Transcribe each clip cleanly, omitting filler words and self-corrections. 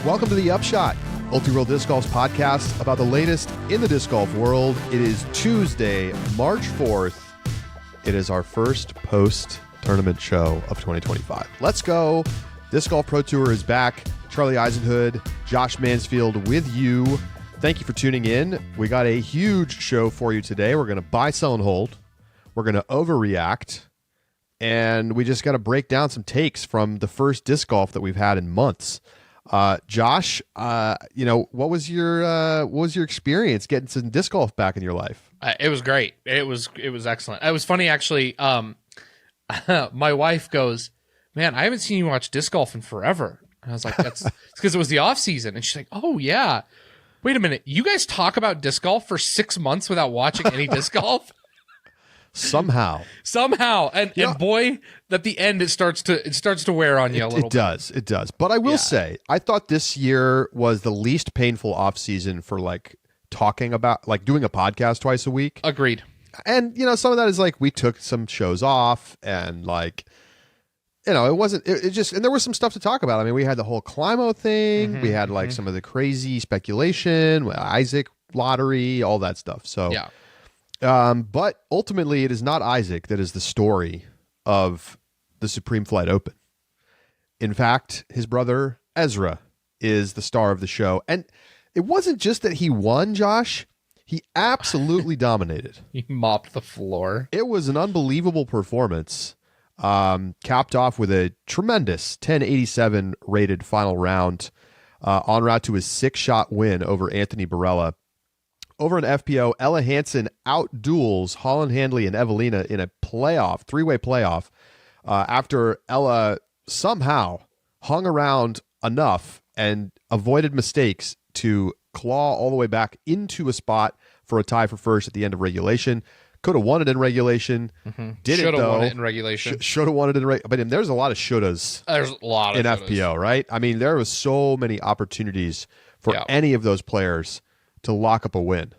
Welcome to the Upshot, Multi-World Disc Golf's podcast about the latest in the disc golf world. It is Tuesday, March 4th. It is our first post-tournament show of 2025. Let's go. Disc Golf Pro Tour is back. Charlie Eisenhood, Josh Mansfield with you. Thank you for tuning in. We got a huge show for you today. We're going to buy, sell, and hold. We're going to overreact. And we just got to break down some takes from the first disc golf that we've had in months. Josh, what was your experience getting some disc golf back in your life? It was great. It was excellent. It was funny actually. My wife goes, "Man, I haven't seen you watch disc golf in forever." And I was like, "That's because it was the off season." And she's like, "Oh yeah, wait a minute. You guys talk about disc golf for 6 months without watching any disc golf?" Somehow, and boy, at the end it starts to wear on you a little bit. It does. But I will say, I thought this year was the least painful off season for talking about doing a podcast twice a week. Agreed. And some of that is we took some shows off and it wasn't it just, and there was some stuff to talk about. I mean, we had the whole Climo thing. We had some of the crazy speculation, Isaac lottery, all that stuff. So yeah. But ultimately, it is not Isaac that is the story of the Supreme Flight Open. In fact, his brother Ezra is the star of the show. And it wasn't just that he won, Josh. He absolutely dominated. He mopped the floor. It was an unbelievable performance, capped off with a tremendous 1087 rated final round, en route to his 6-shot win over Anthony Barella. Over an FPO, Ella Hansen out-duels Holland Handley and Evelina in a three-way playoff, after Ella somehow hung around enough and avoided mistakes to claw all the way back into a spot for a tie for first at the end of regulation. Could have won it in regulation. Didn't, Should have though. won it in regulation. Should have won it in regulation. But there's a lot of shouldas. There's a lot of in shouldas. FPO, right? I mean, there was so many opportunities for any of those players to lock up a win.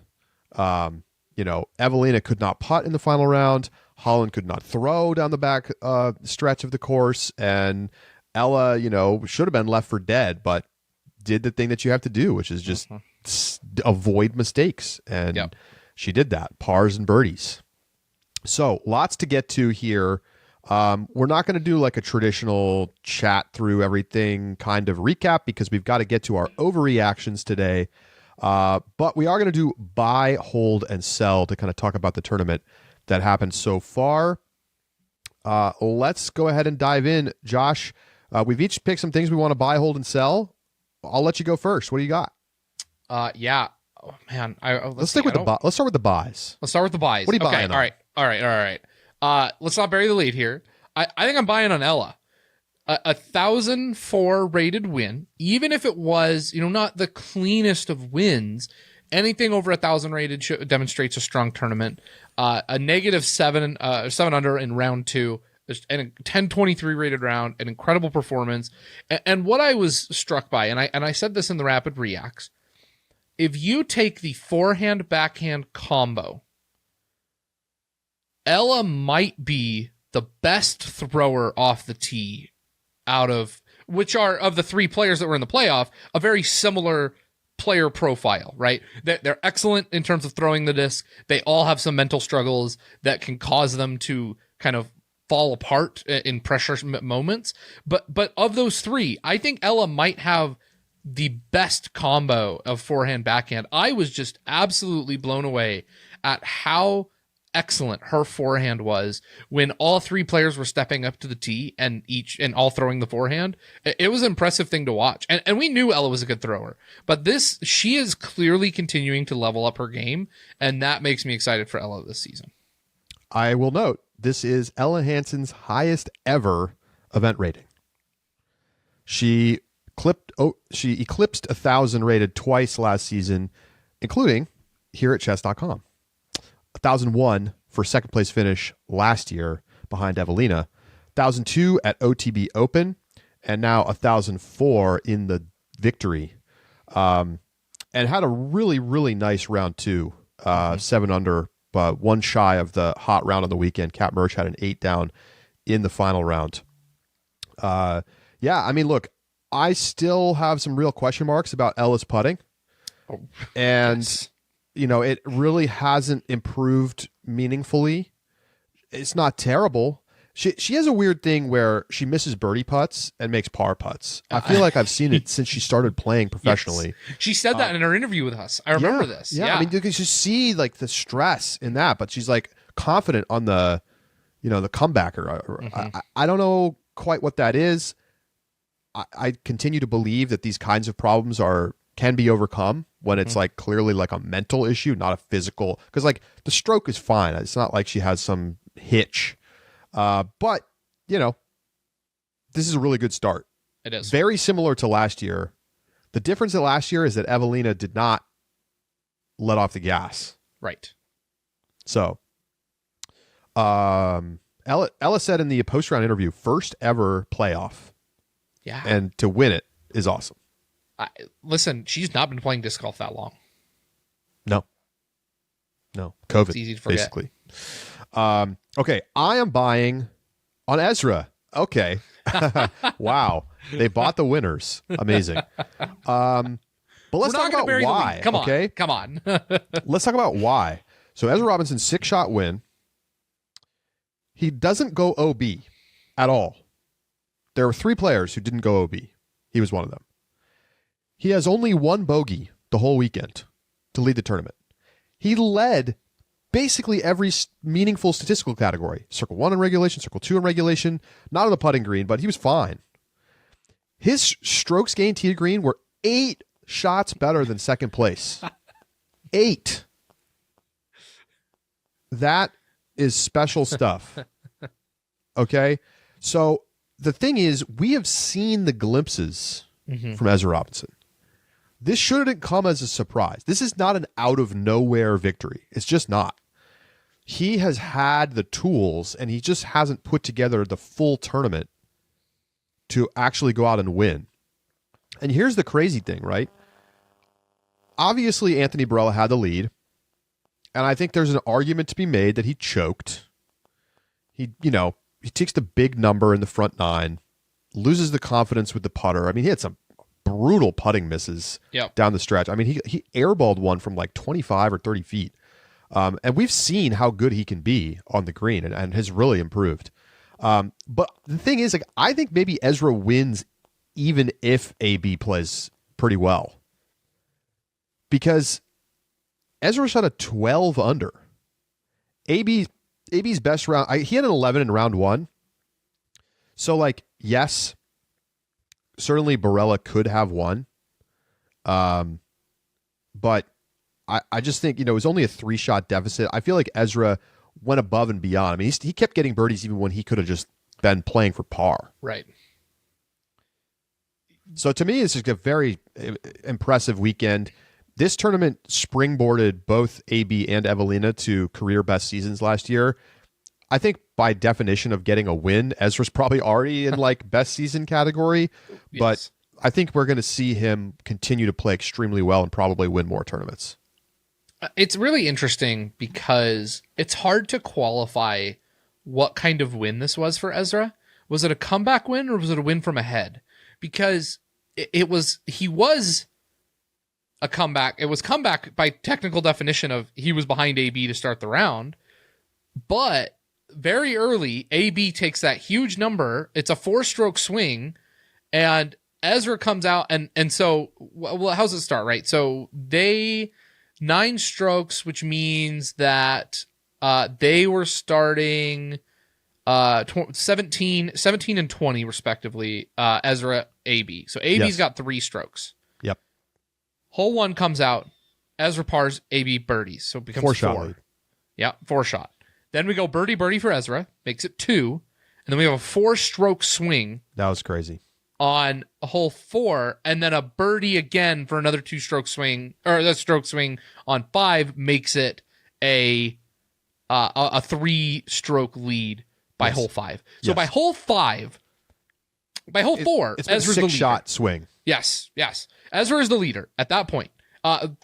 Evelina could not putt in the final round. Holland could not throw down the back stretch of the course. And Ella, should have been left for dead, but did the thing that you have to do, which is just avoid mistakes. And she did that. Pars and birdies. So lots to get to here. We're not going to do a traditional chat through everything kind of recap because we've got to get to our overreactions today. But we are going to do buy, hold, and sell to kind of talk about the tournament that happened so far. Let's go ahead and dive in. Josh, we've each picked some things we want to buy, hold, and sell. I'll let you go first. What do you got? Yeah. Oh, man. Let's start with the buys. Let's start with the buys. What are you buying? All right. Let's not bury the lead here. I think I'm buying on Ella. 1,004 rated win, even if it was, not the cleanest of wins, anything over 1,000 rated demonstrates a strong tournament. A negative 7 under in round 2, and a 1023 rated round, an incredible performance. And what I was struck by, and I said this in the rapid reacts, if you take the forehand backhand combo, Ella might be the best thrower off the tee out of the 3 players that were in the playoff, a very similar player profile, right? They're excellent in terms of throwing the disc. They all have some mental struggles that can cause them to kind of fall apart in pressure moments. But of those 3, I think Ella might have the best combo of forehand backhand. I was just absolutely blown away at how excellent her forehand was when all 3 players were stepping up to the tee and all throwing the forehand. It was an impressive thing to watch. And we knew Ella was a good thrower, but she is clearly continuing to level up her game. And that makes me excited for Ella this season. I will note, this is Ella Hansen's highest ever event rating. She eclipsed 1,000 rated twice last season, including here at chess.com. 1,001 for second place finish last year behind Evelina, 1,002 at OTB Open, and now 1,004 in the victory. And had a really, really nice round 2, 7 under, but one shy of the hot round on the weekend. Kat Mersch had an 8 down in the final round. Look, I still have some real question marks about Ella's putting. Oh, and, yes. it really hasn't improved meaningfully. It's not terrible. She has a weird thing where she misses birdie putts and makes par putts. I feel like I've seen it since she started playing professionally. Yes. She said that in her interview with us. I remember this. Yeah. I mean, you can just see like the stress in that, but she's like confident on the, the comebacker. I don't know quite what that is. I continue to believe that these kinds of problems can be overcome when it's like clearly like a mental issue, not a physical. Because like the stroke is fine. It's not like she has some hitch. But, this is a really good start. It is. Very similar to last year. The difference in last year is that Evelina did not let off the gas. Right. So, Ella said in the post-round interview, first ever playoff. Yeah. And to win it is awesome. Listen, she's not been playing disc golf that long. No. COVID, It's easy to forget. basically. Okay, I am buying on Ezra. Okay. Wow. They bought the winners. Amazing. But let's talk about why. Come on. Okay? Come on. Let's talk about why. So Ezra Robinson's 6-shot win. He doesn't go OB at all. There were 3 players who didn't go OB. He was one of them. He has only 1 bogey the whole weekend to lead the tournament. He led basically every meaningful statistical category. Circle 1 in regulation, Circle 2 in regulation, not on the putting green, but he was fine. His strokes gained tee to green were 8 shots better than second place. 8. That is special stuff. Okay? So the thing is, we have seen the glimpses from Ezra Robinson. This shouldn't come as a surprise. This is not an out-of-nowhere victory. It's just not. He has had the tools, and he just hasn't put together the full tournament to actually go out and win. And here's the crazy thing, right? Obviously, Anthony Barella had the lead, and I think there's an argument to be made that he choked. He takes the big number in the front 9, loses the confidence with the putter. I mean, he had some brutal putting misses down the stretch. I mean, he airballed one from like 25 or 30 feet. And we've seen how good he can be on the green and has really improved. But the thing is, like, I think maybe Ezra wins even if AB plays pretty well. Because Ezra shot a 12 under. AB's best round, he had an 11 in round 1. So, like, yes, certainly Barella could have won. But I just think, it was only a 3-shot deficit. I feel like Ezra went above and beyond. I mean, he kept getting birdies even when he could have just been playing for par. Right. So to me, it's just a very impressive weekend. This tournament springboarded both AB and Evelina to career best seasons last year. I think by definition of getting a win, Ezra's probably already in like best season category, Yes. but I think we're going to see him continue to play extremely well and probably win more tournaments. It's really interesting because it's hard to qualify what kind of win this was for Ezra. Was it a comeback win or was it a win from ahead? Because he was a comeback. It was comeback by technical definition of he was behind AB to start the round, but very early, AB takes that huge number. It's a 4-stroke swing, and Ezra comes out, and so, well, how's it start, right? So they 9 strokes, which means that they were starting 17 and 20, respectively, Ezra, AB. So AB's got 3 strokes. Yep. Hole 1 comes out, Ezra pars, AB birdies, so it becomes 4-shot 4. lead. Yeah, 4-shot. Then we go birdie for Ezra, makes it 2, and then we have a 4-stroke swing. That was crazy. On hole 4, and then a birdie again for another 2-stroke swing, or that stroke swing on 5 makes it a 3-stroke lead by hole 5. So by hole 4, It's been Ezra's a the 6-shot leader. swing. Yes. Ezra is the leader at that point.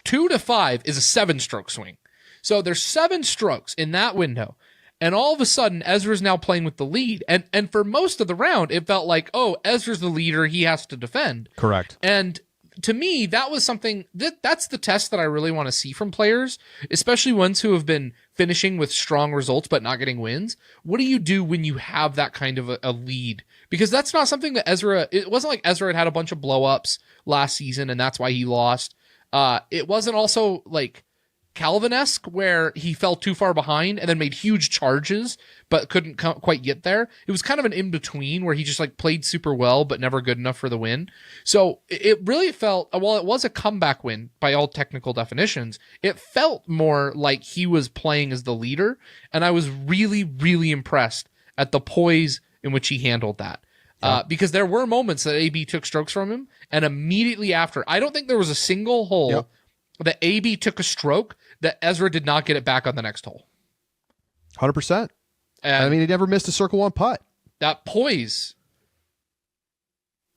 2 to 5 is a 7-stroke swing. So there's 7 strokes in that window. And all of a sudden, Ezra's now playing with the lead. And for most of the round, it felt like, oh, Ezra's the leader. He has to defend. Correct. And to me, that was something that's the test that I really want to see from players, especially ones who have been finishing with strong results but not getting wins. What do you do when you have that kind of a lead? Because that's not something that it wasn't like Ezra had a bunch of blow-ups last season and that's why he lost. It wasn't also like Calvin-esque where he fell too far behind and then made huge charges but couldn't quite get there. It was kind of an in-between where he just like played super well but never good enough for the win. So it really felt, while it was a comeback win by all technical definitions, it felt more like he was playing as the leader, and I was really, really impressed at the poise in which he handled that. Because there were moments that AB took strokes from him, and immediately after, I don't think there was a single hole that AB took a stroke that Ezra did not get it back on the next hole. 100%. And I mean, he never missed a circle 1 putt. That poise.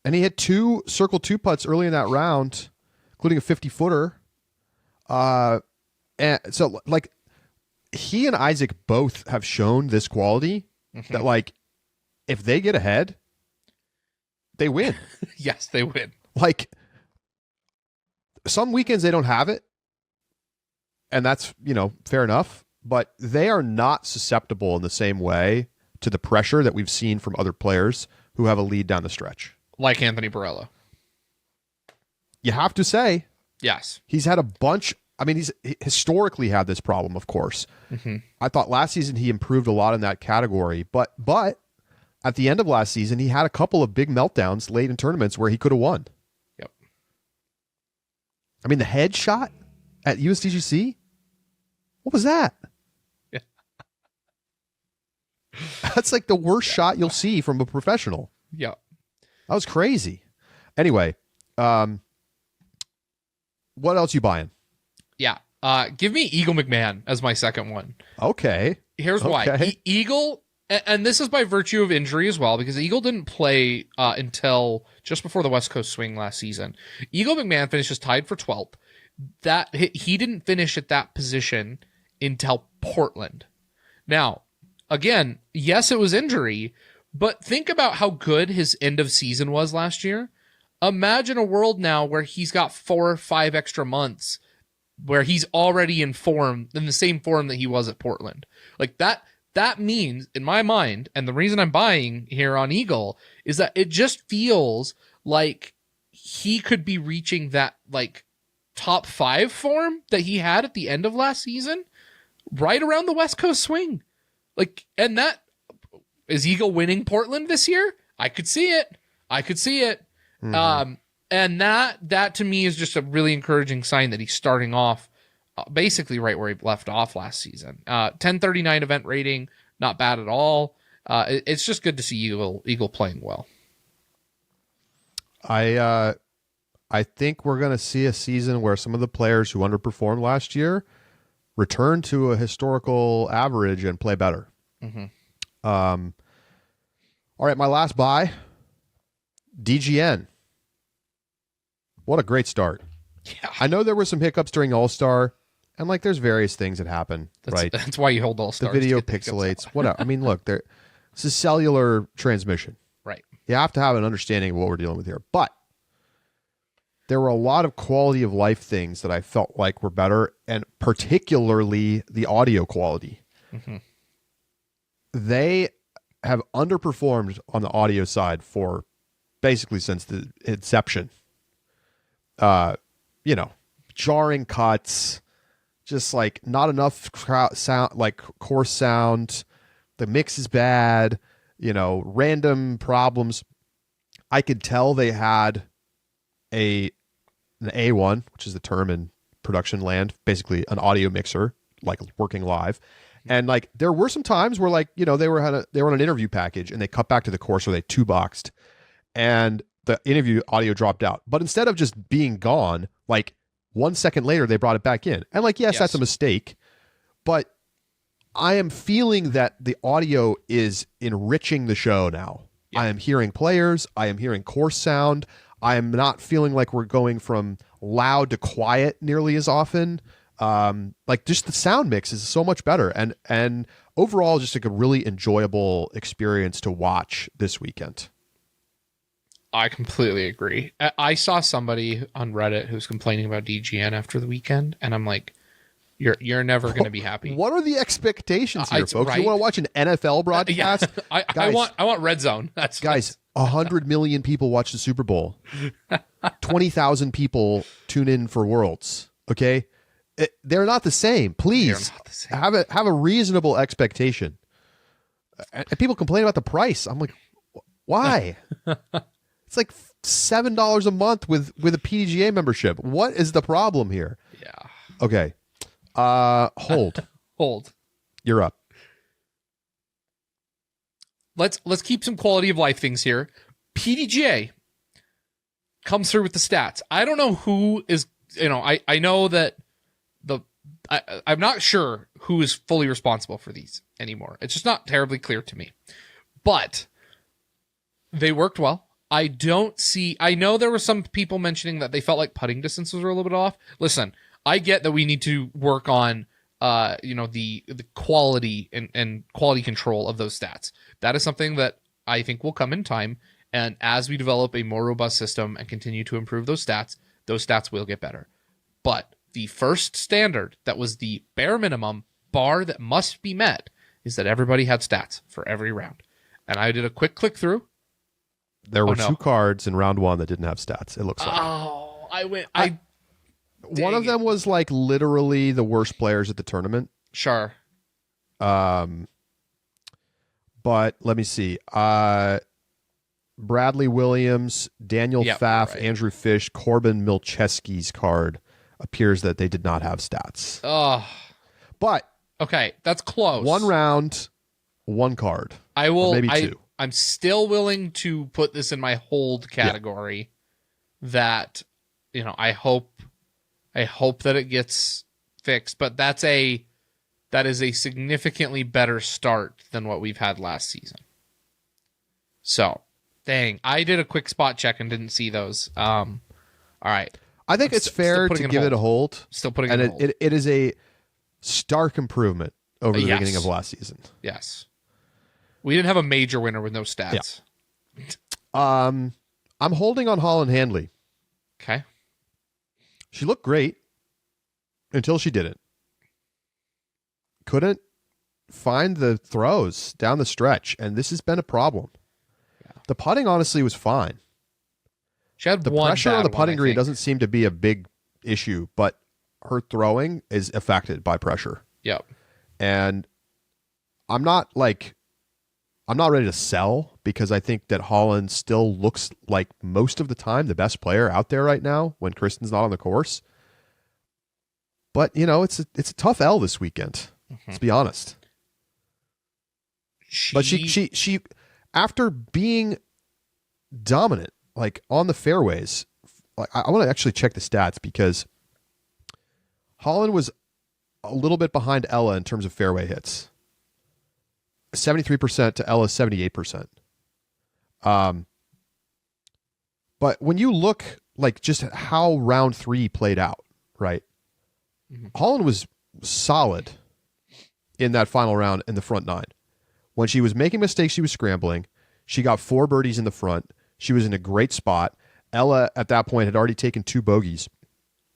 And he had 2 circle 2 putts early in that round, including a 50-footer. And so, like, he and Isaac both have shown this quality that, like, if they get ahead, they win. Yes, they win. Like, some weekends they don't have it, and that's, fair enough, but they are not susceptible in the same way to the pressure that we've seen from other players who have a lead down the stretch. Like Anthony Barella. You have to say. Yes. He's had a bunch. I mean, he's historically had this problem, of course. I thought last season he improved a lot in that category, but at the end of last season, he had a couple of big meltdowns late in tournaments where he could have won. Yep. I mean, the head shot at USDGC? What was that? Yeah. That's like the worst shot you'll see from a professional. Yeah. That was crazy. Anyway, what else you buying? Yeah. Give me Eagle McMahon as my second one. Okay. Here's why. Eagle, and this is by virtue of injury as well, because Eagle didn't play until just before the West Coast swing last season. Eagle McMahon finishes tied for 12th. That he didn't finish at that position until Portland. Now, again, yes, it was injury, but think about how good his end of season was last year. Imagine a world now where he's got 4 or 5 extra months where he's already in the same form that he was at Portland. Like that means, in my mind, and the reason I'm buying here on Eagle is that it just feels like he could be reaching that like top 5 form that he had at the end of last season, right around the West Coast swing. Like, and that is Eagle winning Portland this year? I could see it. Mm-hmm. And that to me is just a really encouraging sign that he's starting off basically right where he left off last season. 1039 event rating, not bad at all. It's just good to see Eagle playing well. I think we're going to see a season where some of the players who underperformed last year return to a historical average and play better. All right, my last buy, DGN. What a great start. Yeah. I know there were some hiccups during All-Star, and like there's various things that happen, right? That's why you hold All-Stars. The video pixelates, whatever. I mean, look, this is cellular transmission. Right. You have to have an understanding of what we're dealing with here. But there were a lot of quality of life things that I felt like were better, and particularly the audio quality. They have underperformed on the audio side for basically since the inception. Jarring cuts, just like not enough sound, like coarse sound. The mix is bad, random problems. I could tell they had an A1, which is the term in production land, basically an audio mixer, like working live. And like there were some times where like, they were on an interview package and they cut back to the course where they 2-boxed and the interview audio dropped out. But instead of just being gone, like 1 second later, they brought it back in. And like, yes, that's a mistake, but I am feeling that the audio is enriching the show now. Yeah. I am hearing players. I am hearing coarse sound. I am not feeling like we're going from loud to quiet nearly as often. Like just the sound mix is so much better. And overall, just like a really enjoyable experience to watch this weekend. I completely agree. I saw somebody on Reddit who's complaining about DGN after the weekend, and I'm like, you're never going to be happy. What are the expectations here, folks? right? You want to watch an NFL broadcast? Yeah. I want Red Zone. That's 100 million people watch the Super Bowl. 20,000 people tune in for Worlds. Okay, they're not the same. Please have a reasonable expectation. And people complain about the price. I'm like, why? It's like $7 a month with a PDGA membership. What is the problem here? Yeah. Okay. Hold. Hold. You're up. Let's keep some quality of life things here. PDGA comes through with the stats. I don't know who is, I know that I'm not sure who is fully responsible for these anymore. It's just not terribly clear to me. But they worked well. I know there were some people mentioning that they felt like putting distances were a little bit off. Listen, I get that we need to work on the quality and quality control of those stats. That is something that I think will come in time. And as we develop a more robust system and continue to improve those stats will get better. But the first standard that was the bare minimum bar that must be met is that everybody had stats for every round. And I did a quick click through. There were 2 cards in round 1 that didn't have stats, it looks like. Oh, one of them was like literally the worst players at the tournament. Sure. But let me see. Bradley Williams, Daniel Pfaff, right. Andrew Fish, Corbin Milcheski's card appears that they did not have stats. Oh. But okay, that's close. 1 round, 1 card. I will maybe 2. I'm still willing to put this in my hold category. That I hope that it gets fixed, but that is a significantly better start than what we've had last season. So, dang, I did a quick spot check and didn't see those. All right. I think it's fair to give it a hold. Still putting it in hold. It is a stark improvement over the beginning of last season. Yes. We didn't have a major winner with no stats. Yeah. I'm holding on Holland Handley. Okay. She looked great until she didn't. Couldn't find the throws down the stretch, and this has been a problem. Yeah. The putting honestly was fine. She had the pressure on the putting green doesn't seem to be a big issue, but her throwing is affected by pressure. Yep. And I'm not ready to sell because I think that Holland still looks like most of the time the best player out there right now when Kristen's not on the course. But, it's a tough L this weekend. Let's be honest. But she after being dominant, like on the fairways, like I want to actually check the stats because Holland was a little bit behind Ella in terms of fairway hits. 73% to Ella's 78%. But when you look like just how round 3 played out, right? Mm-hmm. Holland was solid in that final round in the front 9. When she was making mistakes, she was scrambling. She got 4 birdies in the front. She was in a great spot. Ella at that point had already taken 2 bogeys.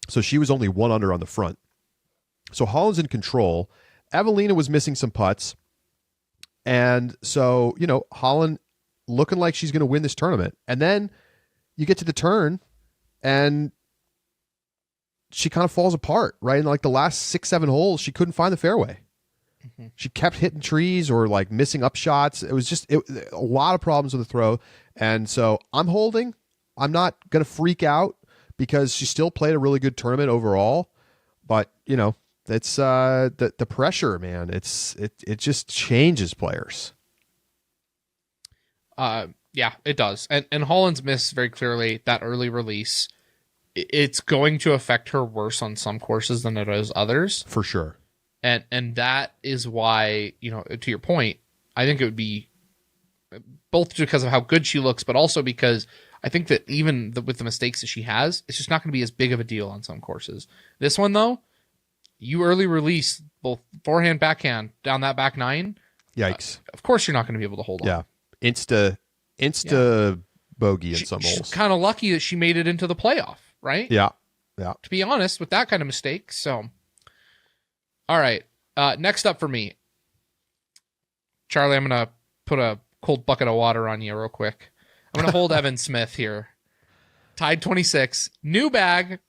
So she was only 1 under on the front. So Holland's in control. Evelina was missing some putts. And so, Holland looking like she's going to win this tournament. And then you get to the turn and she kind of falls apart, right? In like the last 6-7 holes, she couldn't find the fairway. Mm-hmm. She kept hitting trees or like missing upshots. It was just a lot of problems with the throw. And so I'm holding. I'm not going to freak out because she still played a really good tournament overall. But, it's the pressure, man. It just changes players. Yeah, it does. And Holland's miss very clearly that early release. It's going to affect her worse on some courses than it does others. For sure. And that is why, to your point, I think it would be both because of how good she looks, but also because I think that even with the mistakes that she has, it's just not going to be as big of a deal on some courses. This one, though, You early release both forehand, backhand down that back nine. Yikes. Of course you're not going to be able to hold on. Yeah. Insta bogey in some holes. She's kind of lucky that she made it into the playoff, right? Yeah. Yeah. To be honest, with that kind of mistake. So, all right. Next up for me, Charlie, I'm going to put a cold bucket of water on you real quick. I'm going to hold Evan Smith here. Tied 26. New bag.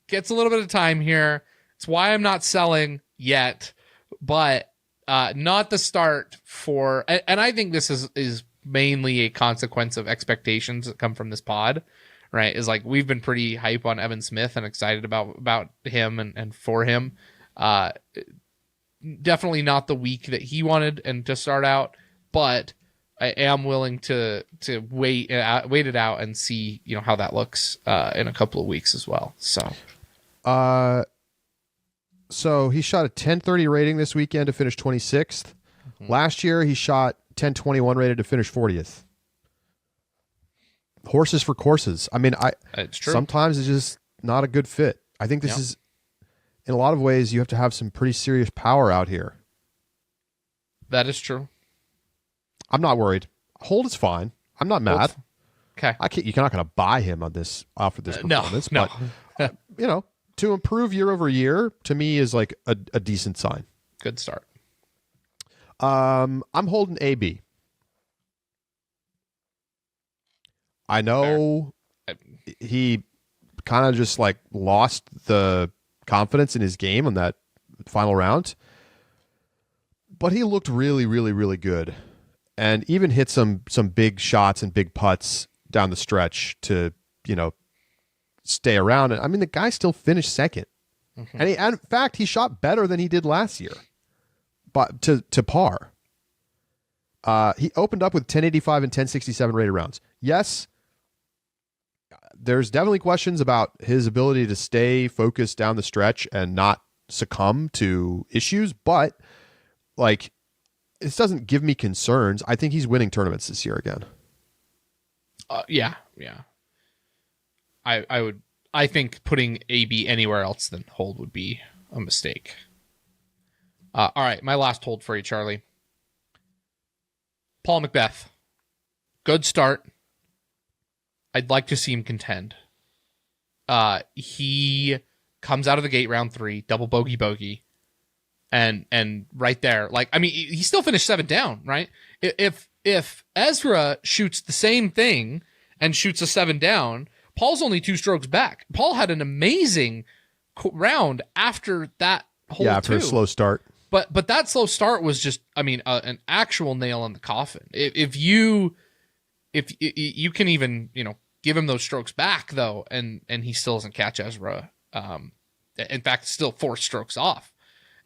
Gets a little bit of time here. It's why I'm not selling yet, but not the start for... And I think this is mainly a consequence of expectations that come from this pod, right? Is like we've been pretty hype on Evan Smith and excited about him and for him. Definitely not the week that he wanted and to start out, but I am willing to wait it out and see how that looks in a couple of weeks as well. So he shot a 1030 rating this weekend to finish 26th. Mm-hmm. Last year he shot 1021 rated to finish 40th. Horses for courses. I mean, it's true. Sometimes it's just not a good fit. I think this is, in a lot of ways, you have to have some pretty serious power out here. That is true. I'm not worried. Hold is fine. I'm not mad. Okay. You're not going to buy him on this after this performance. No. But, to improve year over year, to me, is like a decent sign. Good start. I'm holding AB. I know he kind of just like lost the confidence in his game on that final round, but he looked really, really, really good, and even hit some big shots and big putts down the stretch to stay around. And I mean, the guy still finished second, and in fact, he shot better than he did last year, but to par. He opened up with 1085 and 1067 rated rounds. Yes, there's definitely questions about his ability to stay focused down the stretch and not succumb to issues, but like, this doesn't give me concerns. I think he's winning tournaments this year again. Yeah. I think putting AB anywhere else than hold would be a mistake. All right, my last hold for you, Charlie. Paul Macbeth. Good start. I'd like to see him contend. He comes out of the gate round 3, double bogey, and right there, like, I mean, he still finished 7 down, right? If Ezra shoots the same thing and shoots a 7 down, Paul's only 2 strokes back. Paul had an amazing round after that hole. Yeah, after a slow start. But that slow start was just, I mean, an actual nail in the coffin. If you can even give him those strokes back though, and he still doesn't catch Ezra. In fact, still 4 strokes off.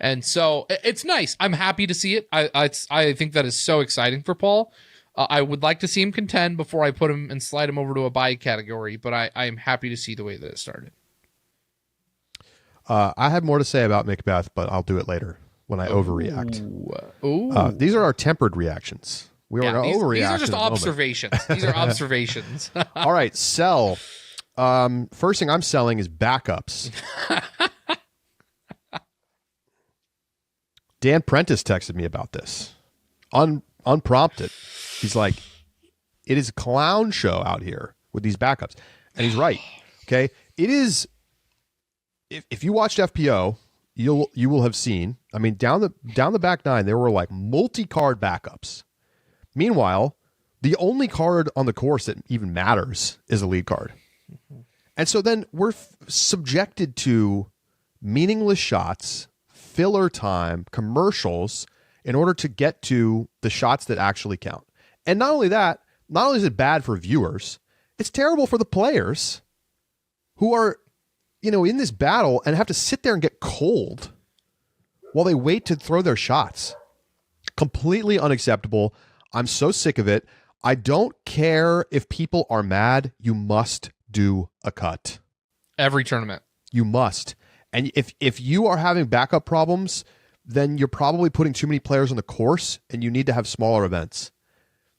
And so it's nice. I'm happy to see it. I think that is so exciting for Paul. I would like to see him contend before I put him and slide him over to a buy category, but I am happy to see the way that it started. I have more to say about Macbeth, but I'll do it later when I overreact. Ooh. These are our tempered reactions. We are going to overreact. These are just observations. These are observations. All right, sell. First thing I'm selling is backups. Dan Prentice texted me about this. Unprompted. He's like, it is a clown show out here with these backups. And he's right. Okay. It is, if you watched FPO, you will have seen, I mean, down the back 9, there were like multi-card backups. Meanwhile, the only card on the course that even matters is a lead card. And so then we're subjected to meaningless shots, filler time, commercials in order to get to the shots that actually count. And not only that, not only is it bad for viewers, it's terrible for the players who are, in this battle and have to sit there and get cold while they wait to throw their shots. Completely unacceptable. I'm so sick of it. I don't care if people are mad. You must do a cut. Every tournament. You must. And if you are having backup problems, then you're probably putting too many players on the course and you need to have smaller events.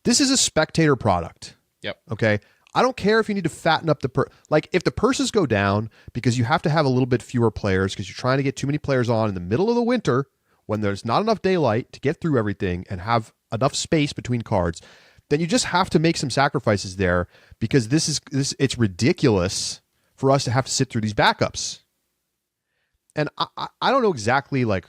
This is a spectator product. Yep. Okay. I don't care if you need to fatten up the like if the purses go down because you have to have a little bit fewer players because you're trying to get too many players on in the middle of the winter when there's not enough daylight to get through everything and have enough space between cards, then you just have to make some sacrifices there because it's ridiculous for us to have to sit through these backups. And I don't know exactly like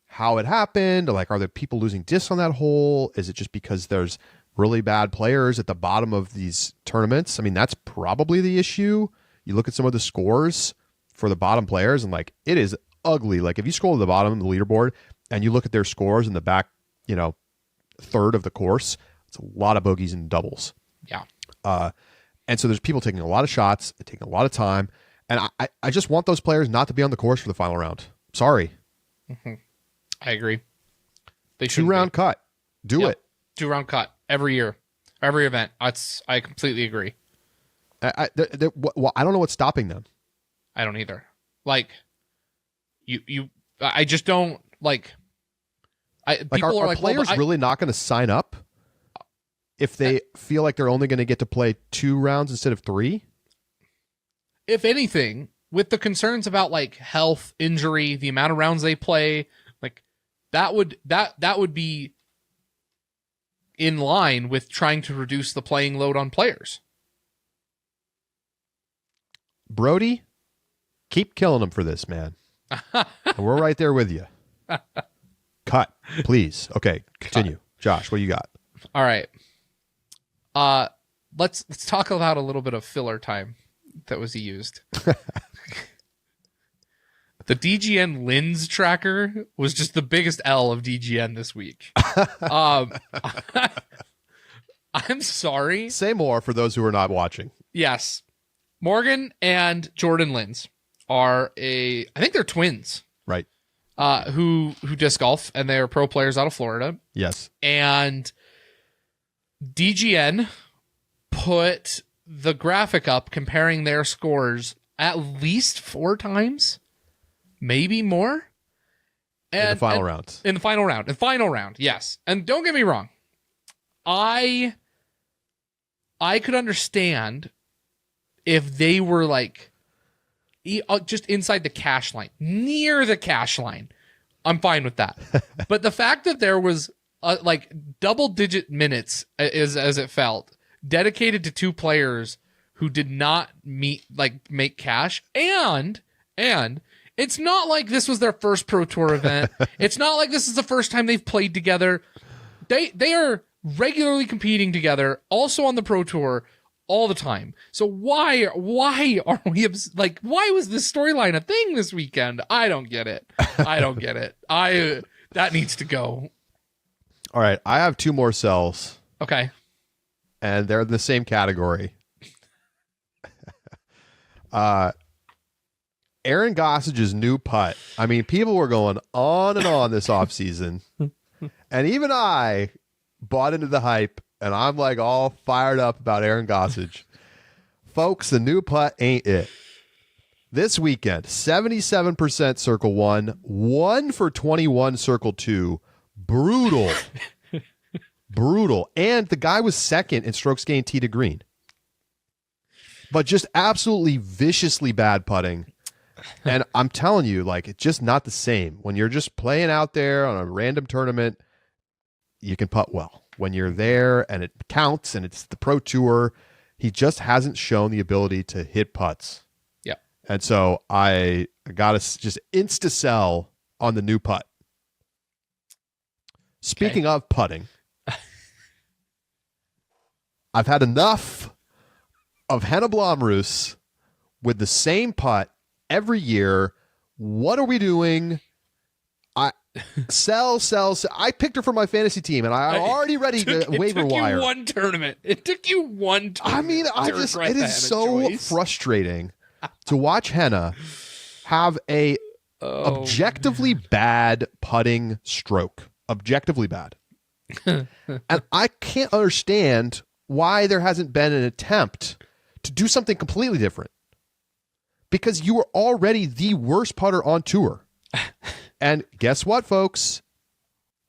how it happened. Or like, are there people losing discs on that hole? Is it just because there's really bad players at the bottom of these tournaments? I mean, that's probably the issue. You look at some of the scores for the bottom players and like, it is ugly. Like if you scroll to the bottom of the leaderboard and you look at their scores in the back, third of the course, it's a lot of bogeys and doubles. Yeah. And so there's people taking a lot of shots, taking a lot of time. And I just want those players not to be on the course for the final round. Sorry. Mm-hmm. I agree. They should 2-round cut. Do it. 2-round cut every year, every event. I completely agree. I don't know what's stopping them. I don't either. Like I just don't like. People are players really not going to sign up if they feel like they're only going to get to play 2 rounds instead of 3? If anything, with the concerns about like health, injury, the amount of rounds they play, like that would be in line with trying to reduce the playing load on players. Brody, keep killing them for this, man. We're right there with you. Cut, please. Okay, continue. Cut. Josh, what do you got? All right. Let's talk about a little bit of filler time that was used. The DGN lens tracker was just the biggest L of DGN this week. I'm sorry. Say more for those who are not watching. Yes. Morgan and Jordan Lins are I think they're twins. Right. Who disc golf, and they are pro players out of Florida. Yes. And DGN put the graphic up comparing their scores at least 4 times, maybe more. In the final round. In the final round, yes. And don't get me wrong. I could understand if they were like just inside the cash line, near the cash line. I'm fine with that. But the fact that there was like double-digit minutes, as it felt, dedicated to 2 players who did not make cash, and it's not like this was their first Pro Tour event. It's not like this is the first time they've played together. They are regularly competing together, also on the Pro Tour, all the time. So why are we why was this storyline a thing this weekend? I don't get it. That needs to go. All right, I have 2 more cells. Okay. And they're in the same category. Aaron Gossage's new putt. I mean, people were going on and on this offseason. And even I bought into the hype, and I'm like all fired up about Aaron Gossage. Folks, the new putt ain't it. This weekend, 77% circle 1, 1 for 21 circle 2. Brutal. Brutal. And the guy was second in strokes gained tee to green. But just absolutely viciously bad putting. And I'm telling you, like, it's just not the same. When you're just playing out there on a random tournament, you can putt well. When you're there and it counts and it's the Pro Tour, he just hasn't shown the ability to hit putts. Yeah. And so I got to just insta-sell on the new putt. Speaking of putting, I've had enough of Henna Blomroos with the same putt every year. What are we doing? Sell. I picked her for my fantasy team, and I'm already ready to waiver wire. It took you one tournament. I mean, it is so frustrating to watch Henna have a objectively bad putting stroke. Objectively bad. And I can't understand why there hasn't been an attempt to do something completely different. Because you were already the worst putter on tour. And guess what, folks?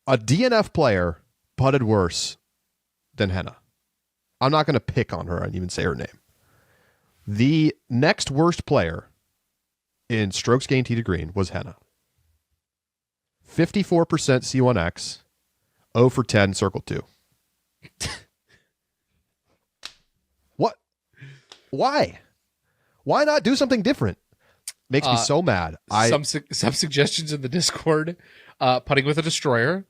A DNF player putted worse than Henna. I'm not going to pick on her and even say her name. The next worst player in strokes gained tee to green was Henna. 54% C1X, 0 for 10 circle 2. What? Why? Why not do something different? Makes me so mad. Some suggestions in the Discord. Putting with a destroyer.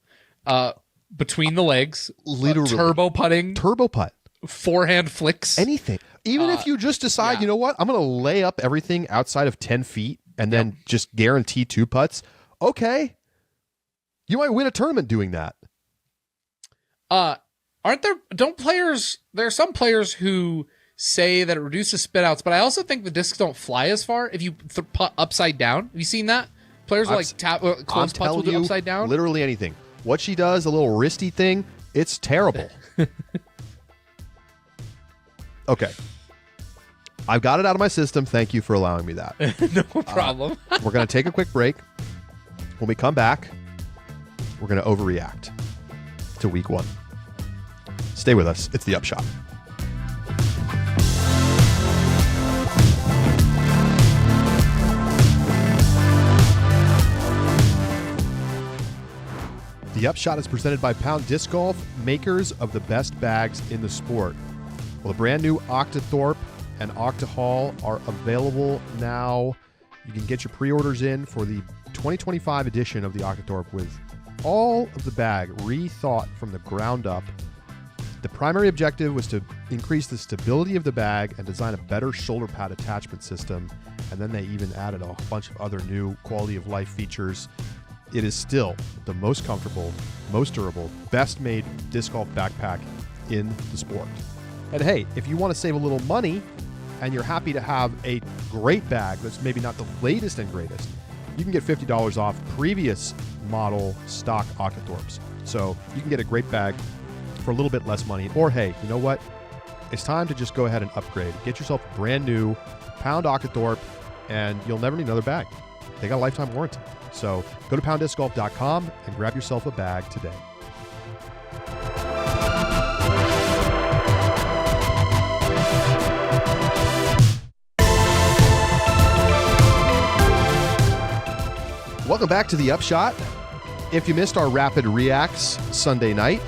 Between the legs. Literally. Turbo putting. Turbo putt. Forehand flicks. Anything. Even if you just decide, you know what? I'm going to lay up everything outside of 10 feet and then just guarantee 2 putts. Okay. You might win a tournament doing that. There are some players who say that it reduces spin outs, but I also think the discs don't fly as far if you putt upside down. Have you seen that? Players like close putts will do upside down. Literally anything. What she does, a little wristy thing, it's terrible. Okay. I've got it out of my system. Thank you for allowing me that. No problem. We're going to take a quick break. When we come back, we're going to overreact to week 1. Stay with us. It's the Upshot. The Upshot is presented by Pound Disc Golf, makers of the best bags in the sport. Well, the brand new Octothorpe and Octahall are available now. You can get your pre-orders in for the 2025 edition of the Octothorpe with all of the bag rethought from the ground up. The primary objective was to increase the stability of the bag and design a better shoulder pad attachment system. And then they even added a bunch of other new quality of life features. It is still the most comfortable, most durable, best made disc golf backpack in the sport. And hey, if you want to save a little money and you're happy to have a great bag that's maybe not the latest and greatest, you can get $50 off previous model stock Octothorpes. So you can get a great bag for a little bit less money. Or hey, you know what? It's time to just go ahead and upgrade. Get yourself a brand new Pound Octothorpe and you'll never need another bag. They got a lifetime warranty. So go to pounddiscgolf.com and grab yourself a bag today. Welcome back to the Upshot. If you missed our Rapid Reacts Sunday night,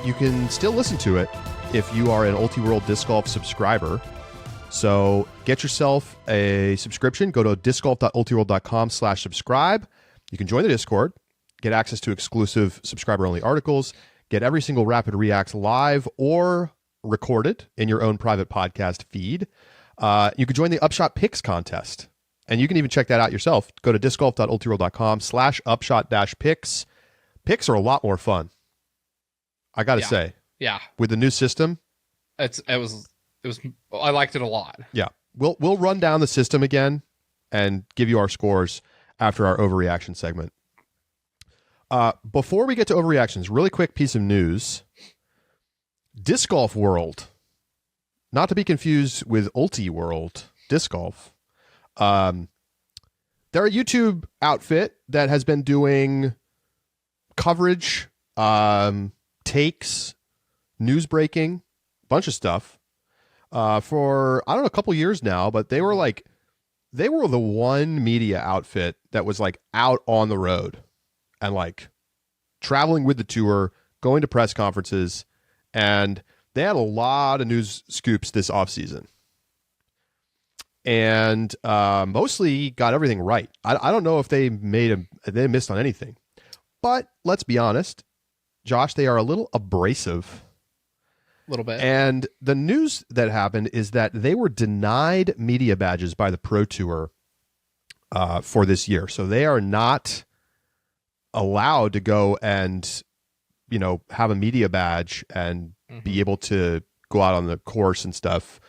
you can still listen to it if you are an Ultiworld Disc Golf subscriber. So get yourself a subscription. Go to discgolf.ultiworld.com/subscribe. You can join the Discord, get access to exclusive subscriber-only articles, get every single Rapid Reacts live or recorded in your own private podcast feed. You can join the Upshot Picks contest, and you can even check that out yourself. Go to discgolf.ultiworld.com/upshot-picks. Picks are a lot more fun, I got to say. Yeah. With the new system. It was I liked it a lot. Yeah. We'll run down the system again and give you our scores after our overreaction segment. Before we get to overreactions, really quick piece of news. Disc Golf World, not to be confused with Ulti World Disc Golf. They're a YouTube outfit that has been doing coverage, takes, news breaking, bunch of stuff. For, I don't know, a couple years now, but they were the one media outfit that was like out on the road and like traveling with the tour, going to press conferences, and they had a lot of news scoops this offseason. And mostly got everything right. I don't know if they missed on anything. But let's be honest, Josh, they are a little abrasive. A little bit. And the news that happened is that they were denied media badges by the Pro Tour for this year. So they are not allowed to go and, have a media badge and be able to go out on the course and stuff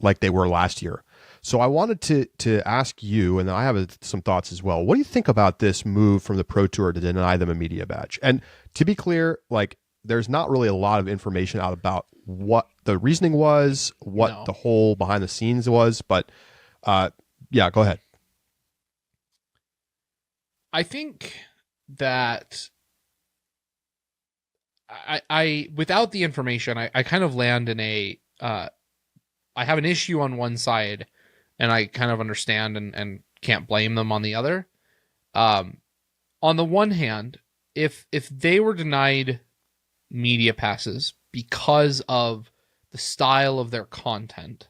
like they were last year. So I wanted to ask you, and I have some thoughts as well. What do you think about this move from the Pro Tour to deny them a media badge? And to be clear, there's not really a lot of information out about what the reasoning was, the whole behind the scenes was, but yeah, go ahead. I think that I without the information, I kind of land in a I have an issue on one side, and I kind of understand and can't blame them on the other. On the one hand, if they were denied media passes because of the style of their content,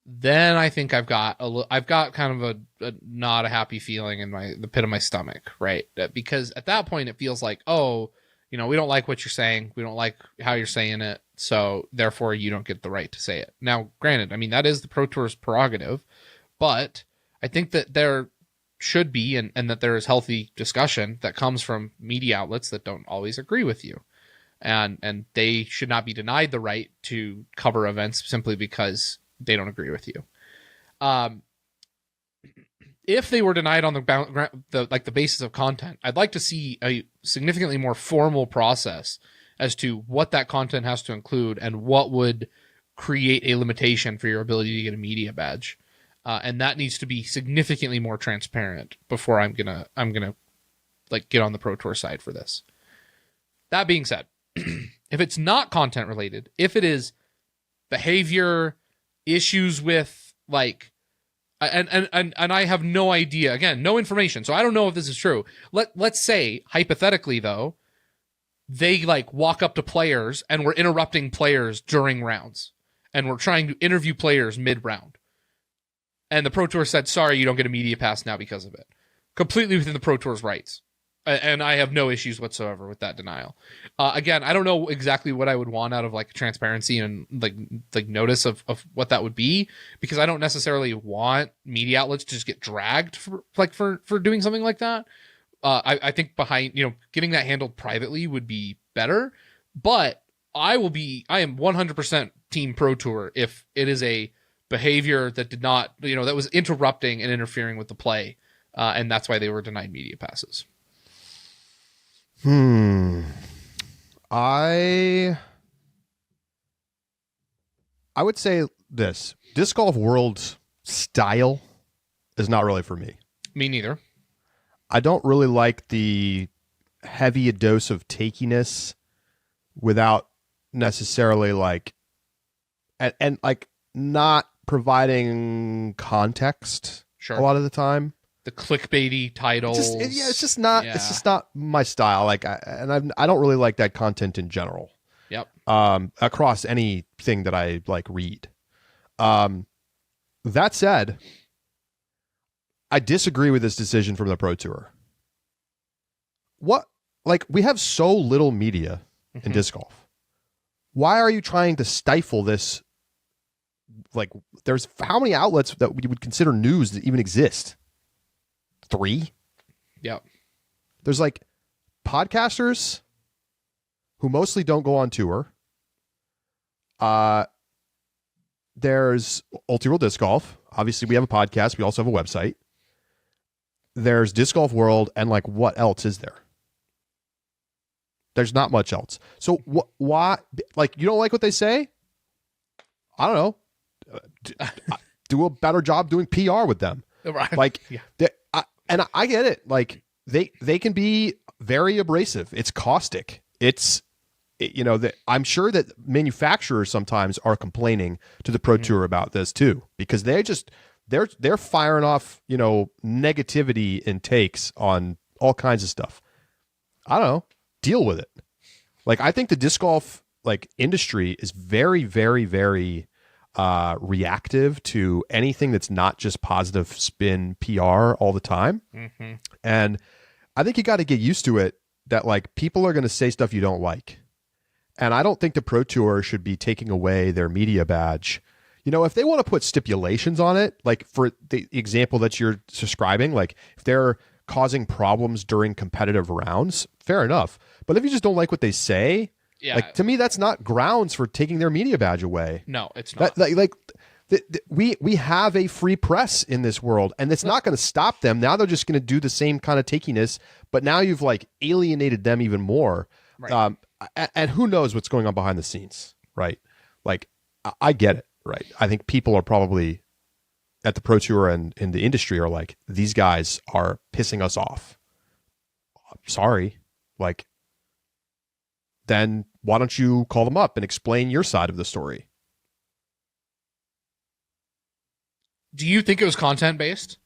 then I think I've got kind of a not a happy feeling in the pit of my stomach, right? Because at that point it feels like, oh, we don't like what you're saying, we don't like how you're saying it, so therefore you don't get the right to say it. Now, granted, I mean, that is the Pro Tour's prerogative, but I think that there should be and that there is healthy discussion that comes from media outlets that don't always agree with you. And they should not be denied the right to cover events simply because they don't agree with you. If they were denied on the basis of content, I'd like to see a significantly more formal process as to what that content has to include and what would create a limitation for your ability to get a media badge. And that needs to be significantly more transparent before I'm gonna like get on the Pro Tour side for this. That being said, if it's not content related, if it is behavior, issues with like, and I have no idea, again, no information, so I don't know if this is true. Let's say hypothetically though, they like walk up to players and we're interrupting players during rounds, and we're trying to interview players mid round, and the Pro Tour said, sorry, you don't get a media pass now because of it. Completely within the Pro Tour's rights. And I have no issues whatsoever with that denial. Again, I don't know exactly what I would want out of like transparency and like notice of what that would be, because I don't necessarily want media outlets to just get dragged for doing something like that. I think getting that handled privately would be better, but I am 100% team Pro Tour if it is a behavior that did not, that was interrupting and interfering with the play. And that's why they were denied media passes. I would say this. Disc Golf World's style is not really for me. Me neither. I don't really like the heavy dose of takiness without necessarily like and like not providing context a lot of the time. The clickbaity titles. It's just not my style. Like, I don't really like that content in general. Yep. Across anything that I like read. That said, I disagree with this decision from the Pro Tour. We have so little media in disc golf. Why are you trying to stifle this? Like, there's how many outlets that we would consider news that even exist? 3. Yep. There's like podcasters who mostly don't go on tour. There's Ultra Disc Golf. Obviously, we have a podcast. We also have a website. There's Disc Golf World, and like, what else is there? There's not much else. So why? Like, you don't like what they say? I don't know. Do a better job doing PR with them. Right. Like, and I get it. Like, they can be very abrasive. It's caustic. I'm sure that manufacturers sometimes are complaining to the Pro Tour about this too, because they're firing off, negativity and takes on all kinds of stuff. I don't know. Deal with it. Like, I think the disc golf industry is very, very, very reactive to anything that's not just positive spin PR all the time. Mm-hmm. And I think you got to get used to it that like people are going to say stuff you don't like. And I don't think the Pro Tour should be taking away their media badge. If they want to put stipulations on it, like for the example that you're describing, like if they're causing problems during competitive rounds, fair enough. But if you just don't like what they say, like, to me, that's not grounds for taking their media badge away. No, it's not. We have a free press in this world, and it's not going to stop them. Now they're just going to do the same kind of takiness, but now you've like alienated them even more. Right. And who knows what's going on behind the scenes, right? Like, I get it, right? I think people are probably at the Pro Tour and in the industry are like, these guys are pissing us off. Sorry. Like, then why don't you call them up and explain your side of the story? Do you think it was content based?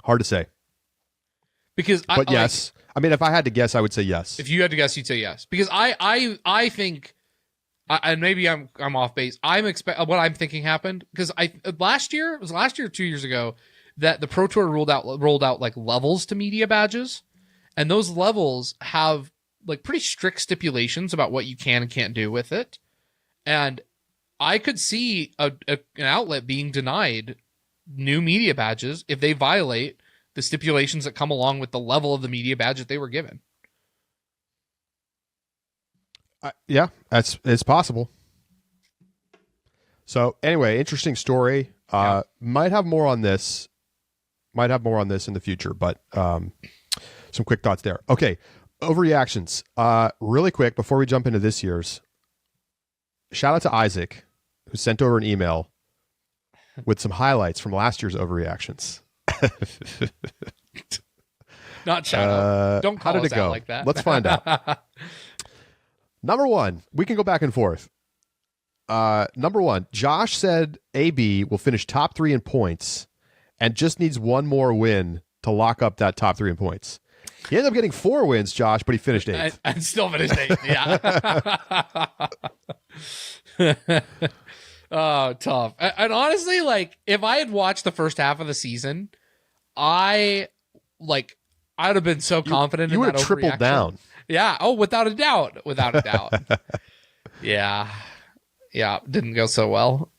Hard to say. Because but yes. I mean, if I had to guess, I would say yes. If you had to guess, you'd say yes. Because I think, and maybe I'm off base. What I'm thinking happened because last year or 2 years ago that the Pro Tour rolled out like levels to media badges, and those levels have like pretty strict stipulations about what you can and can't do with it. And I could see an outlet being denied new media badges if they violate the stipulations that come along with the level of the media badge that they were given. Yeah, it's possible. So anyway, interesting story. Might have more on this. Might have more on this in the future, but some quick thoughts there. Okay, overreactions. Really quick before we jump into this year's. Shout out to Isaac, who sent over an email with some highlights from last year's overreactions. Not shout out. Don't call how did us it go? Out like that. Let's find out. Number one, we can go back and forth. Number one, Josh said AB will finish top 3 in points and just needs one more win to lock up that top 3 in points. He ended up getting 4 wins, Josh, but he finished 8th. And still finished 8th, yeah. Oh, tough. And honestly, like, if I had watched the first half of the season, I would have been so confident you in that would have tripled overreaction. down. Yeah. Oh, without a doubt. Without a doubt. Yeah. Yeah. Didn't go so well.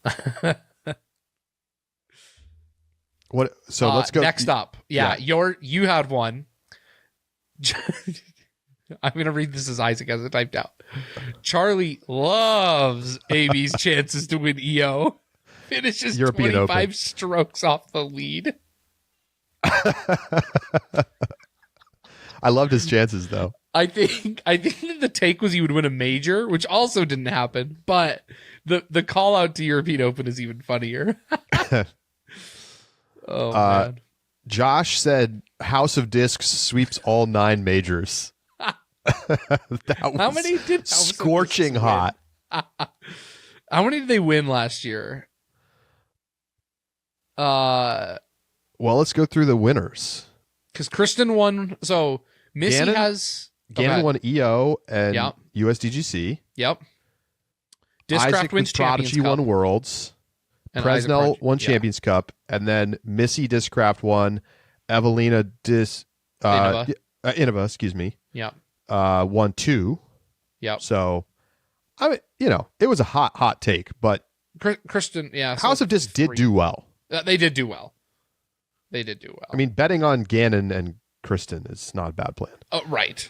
What? So let's go. Next up. Yeah. You had one. I'm going to read this as Isaac has it typed out. Charlie loves AB's chances to win EO. Finishes European 25 Open. strokes off the lead. I loved his chances, though. I think that the take was he would win a major, which also didn't happen. But the call out to European Open is even funnier. Oh man! Josh said House of Discs sweeps all 9 majors. That was How many did House of scorching Discs hot. How many did they win last year? Well, let's go through the winners. Because Kristen won. So Missy Gannon won EO and USDGC. Yep. Discraft Isaac wins with Prodigy Champions won Cup. Worlds. And Presnell Isaac won Champions Cup, and then Missy Discraft won. Evelina Innova, excuse me. Yep. Won 2. Yep. So, I mean, it was a hot take, but Kristen, yeah. House of Disc did do well. They did do well. They did do well. I mean, betting on Gannon and Kristen is not a bad plan. Oh, right.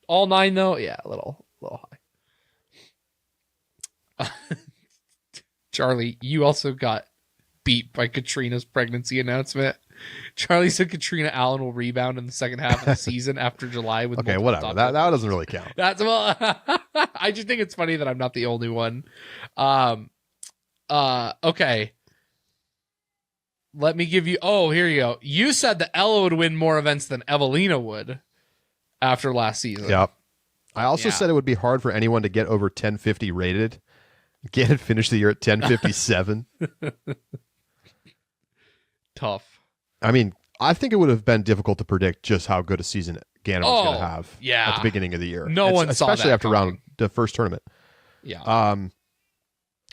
All 9 though, yeah, a little high. Charlie, you also got beat by Katrina's pregnancy announcement. Charlie said Katrina Allen will rebound in the second half of the season after July with okay, whatever. That doesn't really count. That's well. I just think it's funny that I'm not the only one. Okay. Let me give you. Oh, here you go. You said that Ella would win more events than Evelina would after last season. Yep. I also said it would be hard for anyone to get over 1050 rated. Gannon finished the year at 1057. Tough. I mean, I think it would have been difficult to predict just how good a season Gannon was going to have at the beginning of the year. No one saw that especially after coming. the first tournament. Yeah.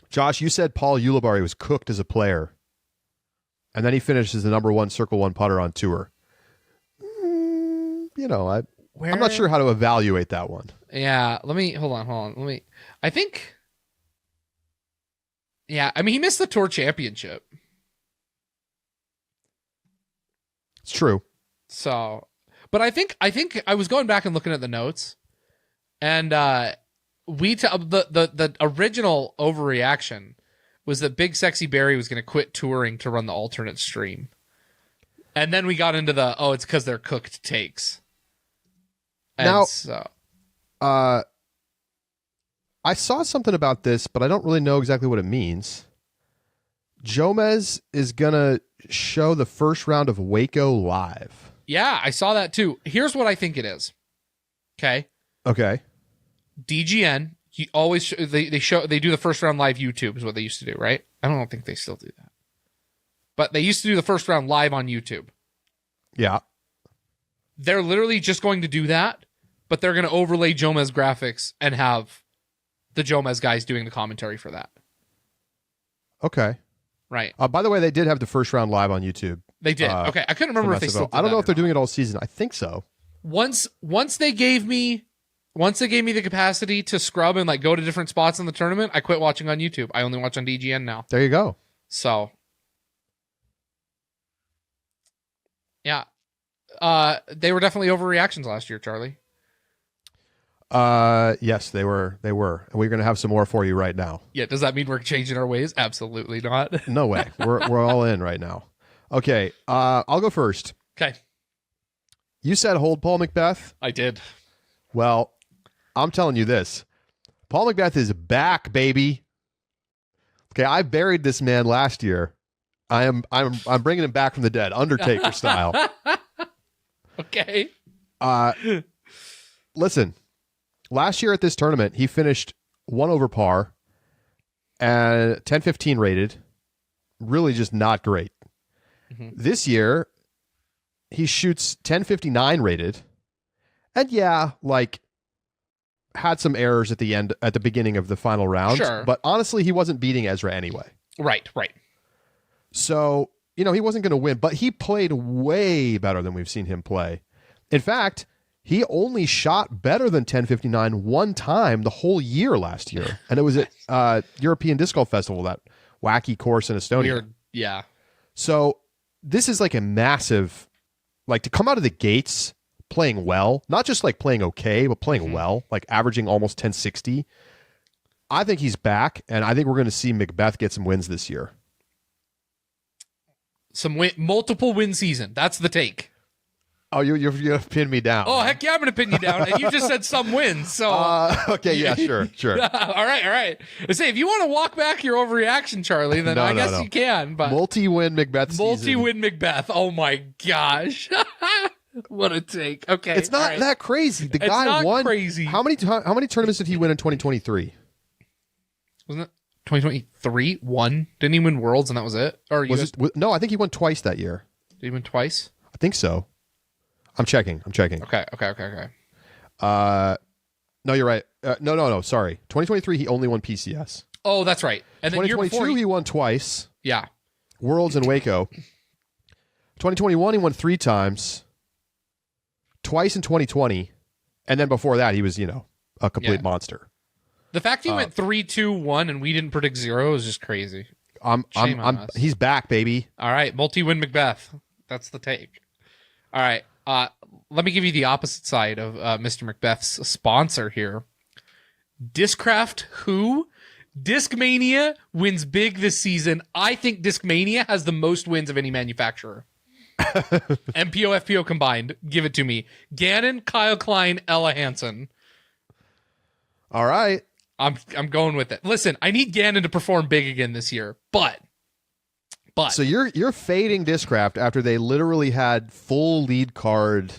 Josh, you said Paul Ulibarri was cooked as a player, and then he finished as the number 1 Circle 1 putter on tour. I'm not sure how to evaluate that one. Yeah. Hold on. I think. Yeah. I mean, he missed the tour championship. It's true. So, but I think I was going back and looking at the notes, and the original overreaction was that Big Sexy Barry was going to quit touring to run the alternate stream, and then we got into it's because they're cooked takes. And I saw something about this, but I don't really know exactly what it means. Jomez is gonna show the first round of Waco live. Yeah, I saw that too. Here's what I think it is. Okay. Okay. DGN, he always they do the first round live YouTube is what they used to do, right? I don't think they still do that. But they used to do the first round live on YouTube. Yeah. They're literally just going to do that, but they're going to overlay Jomez graphics and have the Jomez guys doing the commentary for that. Okay. Right. By the way, they did have the first round live on YouTube. They did. Okay. I couldn't remember if they SFO. still did I don't know that if they're or not. doing it all season. I think so. Once they gave me the capacity to scrub and like go to different spots in the tournament, I quit watching on YouTube. I only watch on DGN now. There you go. So yeah. They were definitely overreactions last year, Charlie. Yes, they were. And we're going to have some more for you right now. Yeah, does that mean we're changing our ways? Absolutely not. No way. We're all in right now. Okay, I'll go first. Okay. You said hold Paul Macbeth. I did. Well, I'm telling you this. Paul Macbeth is back, baby. Okay, I buried this man last year. I'm bringing him back from the dead, Undertaker style. Okay. Listen, last year at this tournament, he finished 1 over par and 10-15 rated. Really just not great. Mm-hmm. This year, he shoots 10-59 rated. And yeah, like had some errors at the beginning of the final round. Sure. But honestly, he wasn't beating Ezra anyway. Right. So, he wasn't going to win, but he played way better than we've seen him play. In fact, he only shot better than 10-59 one time the whole year last year. And it was at European Disc Golf Festival, that wacky course in Estonia. Weird. Yeah. So this is like a massive, like to come out of the gates playing well, not just like playing okay, but playing well, like averaging almost 1060. I think he's back, and I think we're going to see Macbeth get some wins this year. Multiple win season. That's the take. Oh, you're going to pin me down. Oh, heck yeah, I'm going to pin you down. And you just said some wins. So okay, yeah, sure. all right. I say, if you want to walk back your overreaction, Charlie, then I guess you can. But multi-win Macbeth season. Multi-win Macbeth. Oh my gosh. What a take. Okay. It's not that crazy. The guy not won. Crazy. How many tournaments did he win in 2023? Wasn't it 2023? One? Didn't he win Worlds and that was it? Or No, I think he won twice that year. Did he win twice? I think so. I'm checking. Okay. No, you're right. No. Sorry. 2023, he only won PCS. Oh, that's right. And then 2022, he won twice. Yeah. Worlds and Waco. 2021, he won 3 times. Twice in 2020. And then before that, he was, a complete monster. The fact he went 3-2-1 and we didn't predict 0 is just crazy. He's back, baby. All right. Multi-win Macbeth. That's the take. All right. Let me give you the opposite side of Mr. Macbeth's sponsor here. Discraft who? Discmania wins big this season. I think Discmania has the most wins of any manufacturer. MPO, FPO combined. Give it to me. Gannon, Kyle Klein, Ella Hansen. All right. I'm going with it. Listen, I need Gannon to perform big again this year, but so you're fading Discraft after they literally had full lead card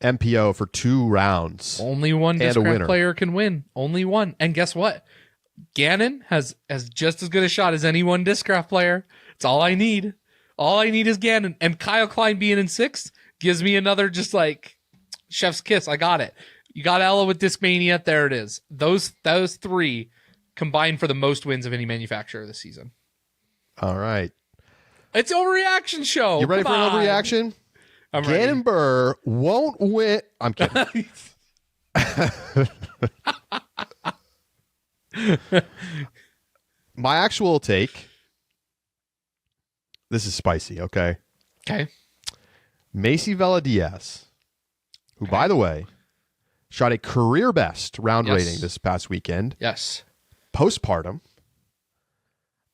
MPO for 2 rounds. Only one Discraft player can win. Only one. And guess what? Gannon has just as good a shot as any one Discraft player. It's all I need. All I need is Gannon. And Kyle Klein being in 6th gives me another just like chef's kiss. I got it. You got Ella with Discmania. There it is. Those 3 combined for the most wins of any manufacturer this season. All right. It's Overreaction show. You ready for an overreaction? I'm Gannon ready. Burr won't win. I'm kidding. My actual take. This is spicy, okay? Okay. Macy Vela Diaz, who, by the way, shot a career best round rating this past weekend. Yes. Postpartum.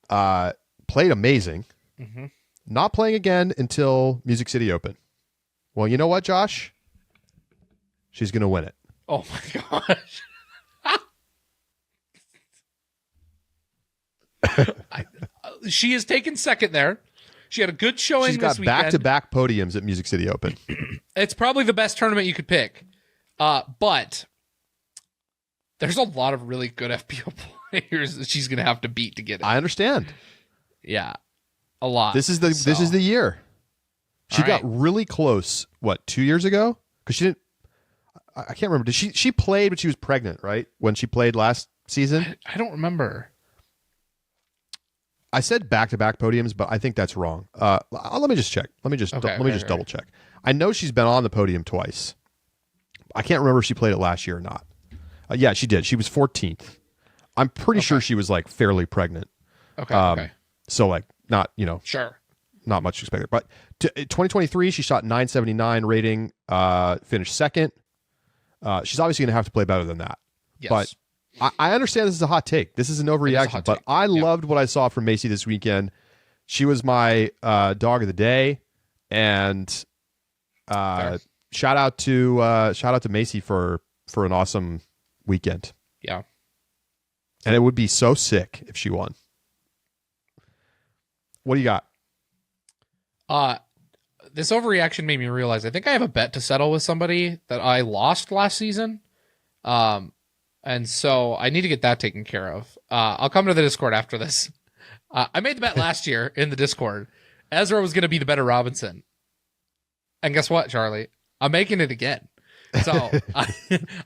Played amazing. Mm-hmm. Not playing again until Music City Open. Well, you know what, Josh? She's going to win it. Oh my gosh. She has taken second there. She had a good showing She's got this weekend. back-to-back podiums at Music City Open. It's probably the best tournament you could pick. But There's a lot of really good FPO players that she's gonna have to beat to get it. I understand. Yeah, a lot. This is the year. She All got right. really close. What, 2 years ago? Because she didn't. I can't remember. Did she played, but she was pregnant, right? When she played last season. I don't remember. I said back-to-back podiums, but I think that's wrong. Let me just check. Let me just double check. I know she's been on the podium twice. I can't remember if she played it last year or not. Yeah, she did. She was 14th. I'm pretty sure she was like fairly pregnant. Okay. So like not, Sure. not much expected. But 2023, she shot 979 rating, finished second. She's obviously going to have to play better than that. Yes. But I understand this is a hot take. This is an overreaction. But I loved what I saw from Macy this weekend. She was my dog of the day, and shout out to Macy for an awesome weekend. Yeah. And it would be so sick if she won. What do you got? This overreaction made me realize I think I have a bet to settle with somebody that I lost last season. And so I need to get that taken care of. I'll come to the Discord after this. I made the bet last year in the Discord. Ezra was going to be the better Robinson. And guess what, Charlie? I'm making it again. So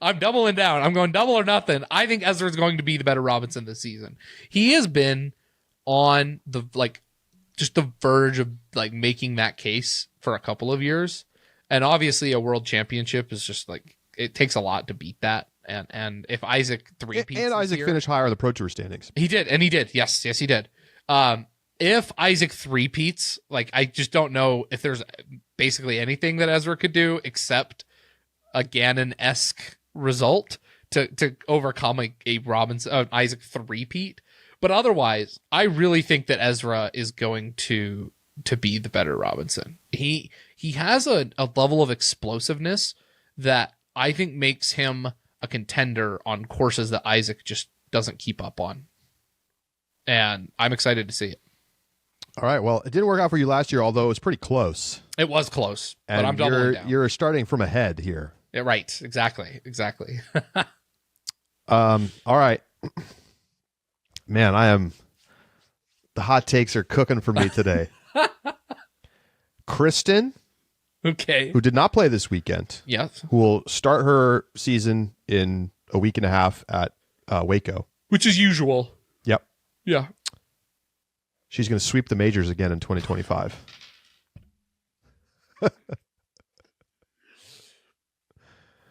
I'm doubling down. I'm going double or nothing. I think Ezra is going to be the better Robinson this season. He has been on the just the verge of like making that case for a couple of years. And obviously a world championship is just like, it takes a lot to beat that. And if Isaac three-peats and Isaac finished higher in the Pro Tour standings. He did. Yes, he did. If Isaac three-peats, like I just don't know if there's basically anything that Ezra could do except a Ganon-esque result to overcome a Robinson Isaac three-peat. But otherwise, I really think that Ezra is going to be the better Robinson. He has a level of explosiveness that I think makes him a contender on courses that Isaac just doesn't keep up on. And I'm excited to see it. All right. Well, it didn't work out for you last year, although it was pretty close. It was close, and but I'm doubling down. You're starting from ahead here. Yeah, right. Exactly. All right. Man, the hot takes are cooking for me today. Kristen, Okay. who did not play this weekend, Yes. who will start her season in a week and a half at Waco. Which is usual. Yep. Yeah. She's going to sweep the majors again in 2025.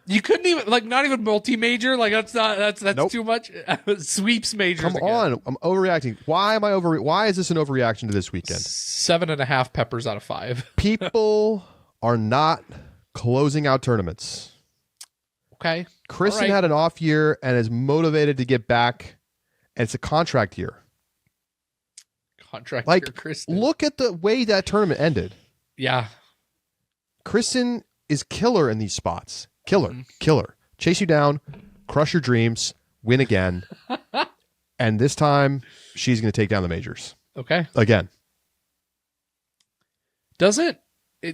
You couldn't even not even multi-major. Like that's Nope. too much. Sweeps majors. Come again. on. I'm overreacting. Why is this an overreaction to this weekend? 7.5 peppers out of 5. People are not closing out tournaments. Okay. Kristen All right. had an off year and is motivated to get back, and it's a contract year. Contract Like, year, Kristen. look at the way that tournament ended. Yeah. Kristen is killer in these spots. Killer. Chase you down, crush your dreams, win again. And this time, she's going to take down the majors. Okay. Again.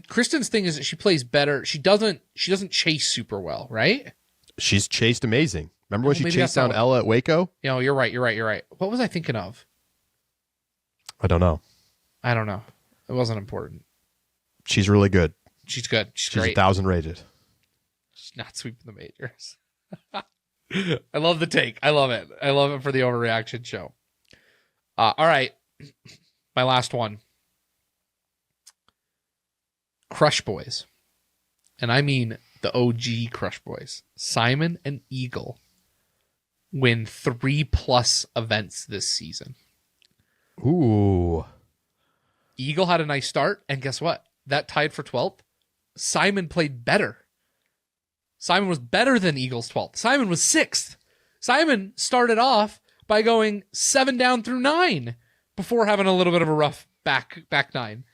Kristen's thing is that she plays better. She doesn't chase super well, right? She's chased amazing. Remember when she maybe chased that's not down Ella at Waco? You're right. What was I thinking of? I don't know. I don't know. It wasn't important. She's really good. She's good. She's She's great. 1,000 rated. She's not sweeping the majors. I love the take. I love it. I love it for the overreaction show. All right. My last one. Crush Boys. And I mean the OG Crush Boys. Simon and Eagle win 3+ events this season. Ooh. Eagle had a nice start, and guess what? That tied for 12th. Simon played better. Simon was better than Eagle's 12th. Simon was 6th. Simon started off by going 7 down through 9 before having a little bit of a rough back 9.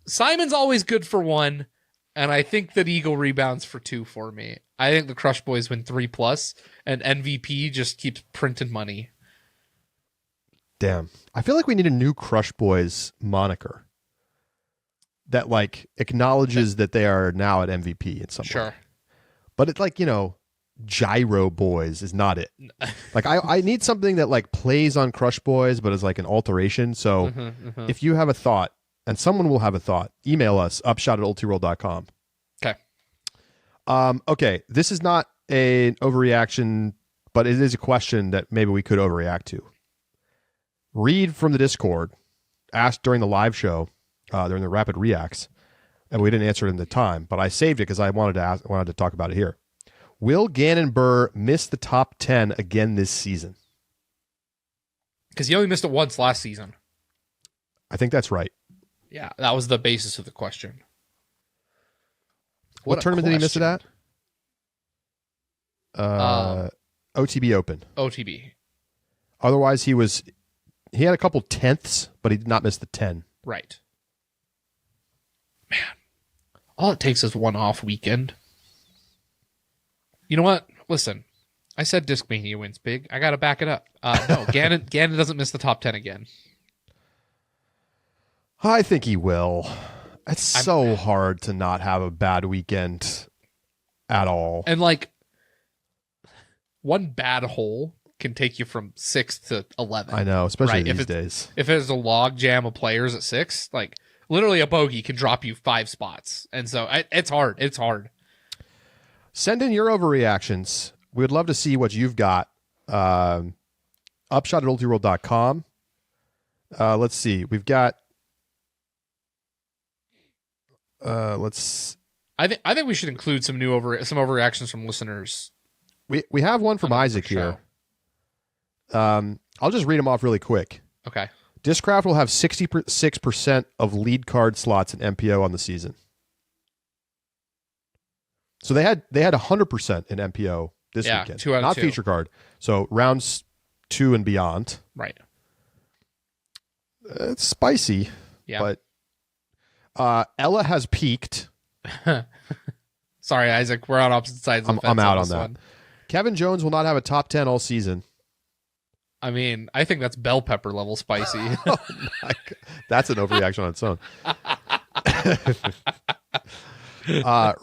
Simon's always good for 1, and I think that Eagle rebounds for 2 for me. I think the Crush Boys win 3+, and MVP just keeps printing money. Damn. I feel like we need a new Crush Boys moniker that like acknowledges that they are now at MVP in some way. Sure. But it's like, Gyro Boys is not it. Like I need something that like plays on Crush Boys, but is like an alteration. So if you have a thought, and someone will have a thought, email us, upshot@ultiworld.com. Okay. Okay, this is not an overreaction, but it is a question that maybe we could overreact to. Reed from the Discord asked during the live show, during the Rapid Reacts, and we didn't answer it in the time, but I saved it because I wanted to talk about it here. Will Gannon Buhr miss the top 10 again this season? Because he only missed it once last season. I think that's right. Yeah, that was the basis of the question. What tournament did he miss it at? OTB Open. OTB. Otherwise, he had a couple tenths, but he did not miss the 10. Right. Man, all it takes is one off weekend. You know what? Listen, I said Discmania wins big. I got to back it up. No, Gannon doesn't miss the top 10 again. I think he will. It's so hard to not have a bad weekend at all. And like, one bad hole can take you from 6th to 11th. I know, especially right? these days. If there's a log jam of players at 6, like literally a bogey can drop you 5 spots. And so it's hard. It's hard. Send in your overreactions. We would love to see what you've got. Upshot@ultiworld.com. Let's see. We've got. I think we should include some overreactions from listeners. We have one from Isaac here. I'll just read them off really quick. Okay. Discraft will have 66% of lead card slots in MPO on the season. So they had 100% in MPO this weekend. 2 out of not 2. feature card. So rounds 2 and beyond. Right. It's spicy. Yeah. But Ella has peaked. Sorry, Isaac. We're on opposite sides of the fence. I'm out on that. One. Kevin Jones will not have a top 10 all season. I mean, I think that's bell pepper level spicy. Oh my God. That's an overreaction on its own.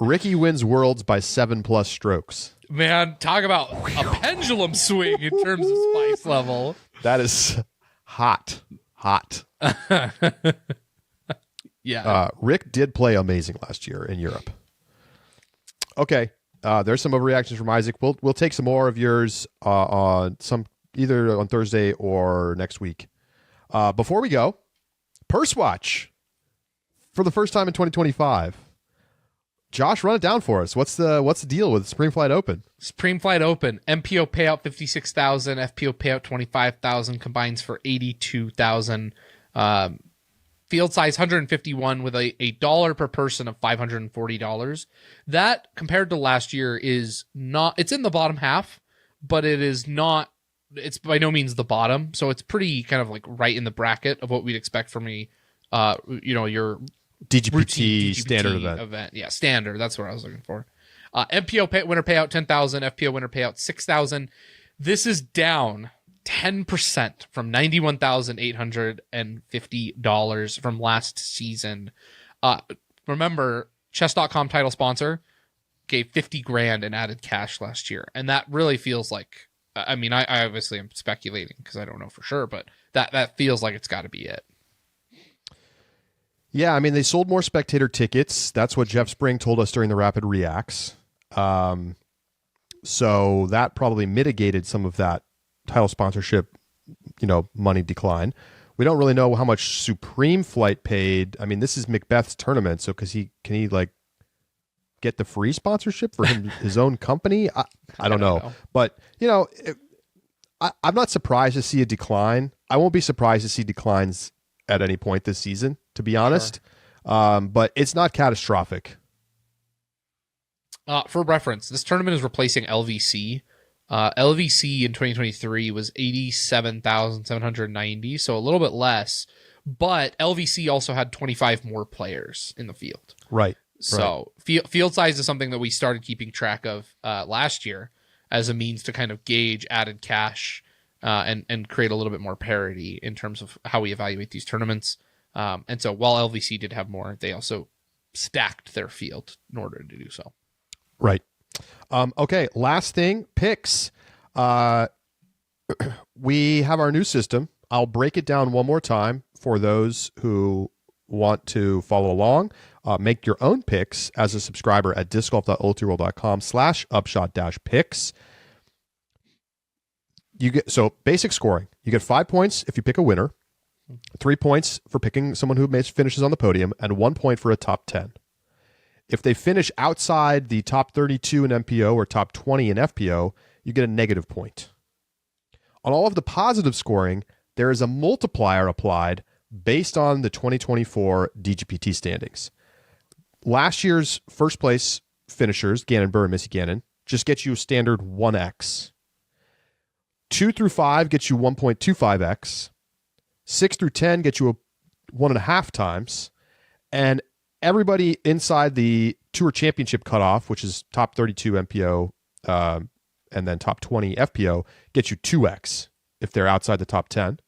Ricky wins Worlds by 7+ strokes. Man, talk about a pendulum swing in terms of spice level. That is hot. Yeah. Rick did play amazing last year in Europe. Okay. There's some overreactions from Isaac. We'll take some more of yours on either on Thursday or next week. Before we go, Pursewatch for the first time in 2025. Josh, run it down for us. What's the deal with Supreme Flight Open? Supreme Flight Open. MPO payout 56,000, FPO payout 25,000, combines for 82,000. Field size 151 with a dollar per person of $540. That compared to last year is not. It's in the bottom half, but it is not. It's by no means the bottom, so it's pretty kind of like right in the bracket of what we'd expect from your DGPT standard event. Yeah, standard. That's what I was looking for. MPO winner payout 10,000. FPO winner payout 6,000. This is down 10% from $91,850 from last season. Remember, chess.com title sponsor gave 50 grand in added cash last year, and that really feels like. I mean, I obviously am speculating because I don't know for sure, but that feels like it's got to be it. Yeah, I mean, they sold more spectator tickets. That's what Jeff Spring told us during the Rapid Reacts. So that probably mitigated some of that title sponsorship, money decline. We don't really know how much Supreme Flight paid. I mean, this is Macbeth's tournament, so can he like get the free sponsorship for his own company? I don't know. But I'm not surprised to see a decline. I won't be surprised to see declines at any point this season, to be honest. Sure. But it's not catastrophic. For reference, this tournament is replacing LVC. LVC in 2023 was 87,790, so a little bit less. But LVC also had 25 more players in the field. Right. So field size is something that we started keeping track of last year as a means to kind of gauge added cash and create a little bit more parity in terms of how we evaluate these tournaments. And so while LVC did have more, they also stacked their field in order to do so. Right. Okay, last thing, picks. We have our new system. I'll break it down one more time for those who want to follow along. Make your own picks as a subscriber at discgolf.ultiworld.com/upshot-picks. You get basic scoring. You get 5 points if you pick a winner, 3 points for picking someone who finishes on the podium, and 1 point for a top 10. If they finish outside the top 32 in MPO or top 20 in FPO, you get a negative point. On all of the positive scoring, there is a multiplier applied based on the 2024 DGPT standings. Last year's first place finishers, Gannon Burr and Missy Gannon, just get you a standard 1x. 2 through 5 gets you 1.25x. 6 through 10 get you a 1.5 times. And everybody inside the Tour Championship cutoff, which is top 32 MPO and then top 20 FPO, gets you 2x if they're outside the top 10.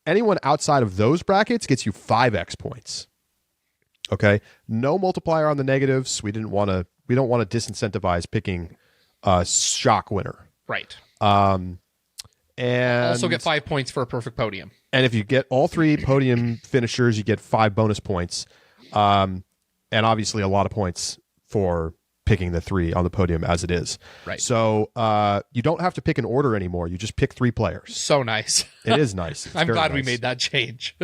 Anyone outside of those brackets gets you 5x points. Okay, no multiplier on the negatives. We don't want to disincentivize picking a shock winner. Right. And also get 5 points for a perfect podium. And if you get all 3 podium finishers, you get 5 bonus points. And obviously a lot of points for picking the 3 on the podium as it is. Right. So you don't have to pick an order anymore. You just pick 3 players. So nice. It is nice. I'm glad we made that change.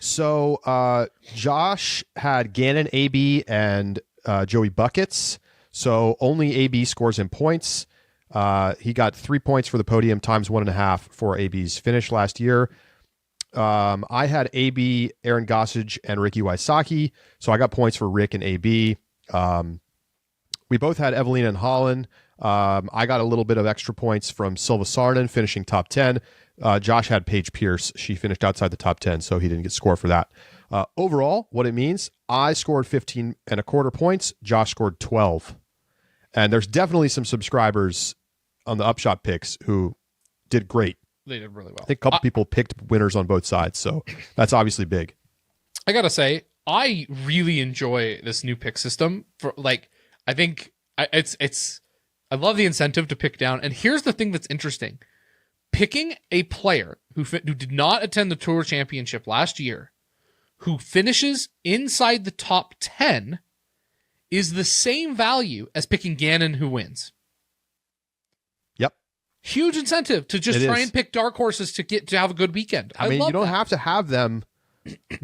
So Josh had Gannon, AB, and Joey Buckets. So only AB scores in points. He got 3 points for the podium times 1.5 for AB's finish last year. I had AB, Aaron Gossage, and Ricky Wysocki. So I got points for Rick and AB. We both had Evelina and Holland. I got a little bit of extra points from Silva Sarnen, finishing top 10. Josh had Paige Pierce. She finished outside the top 10, so he didn't get score for that. Overall, what it means, I scored 15.25 points. Josh scored 12. And there's definitely some subscribers on the Upshot picks who did great. They did really well. I think a couple people picked winners on both sides, so that's obviously big. I gotta say, I really enjoy this new pick system. I think it's I love the incentive to pick down. And here's the thing that's interesting: picking a player who did not attend the Tour Championship last year, who finishes inside the top 10, is the same value as picking Gannon, who wins. Yep. Huge incentive to just try and pick dark horses to have a good weekend. I mean, you don't have to have them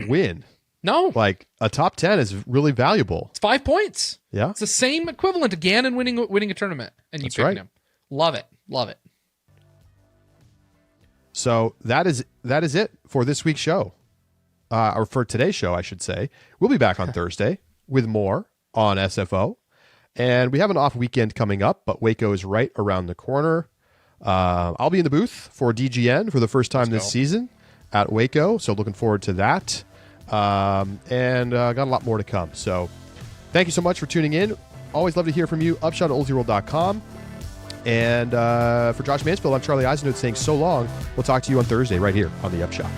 win. No. Like, a top 10 is really valuable. It's 5 points. Yeah. It's the same equivalent to Gannon winning a tournament. And you picked him. Love it. Love it. So that is it for this week's show. Or for today's show, I should say. We'll be back on Thursday with more on SFO. And we have an off weekend coming up, but Waco is right around the corner. I'll be in the booth for DGN for the first time this season at Waco. So looking forward to that. And got a lot more to come. So thank you so much for tuning in. Always love to hear from you. Upshot at ultiworld.com. And for Josh Mansfield, I'm Charlie Eisenhood saying so long. We'll talk to you on Thursday right here on the Upshot.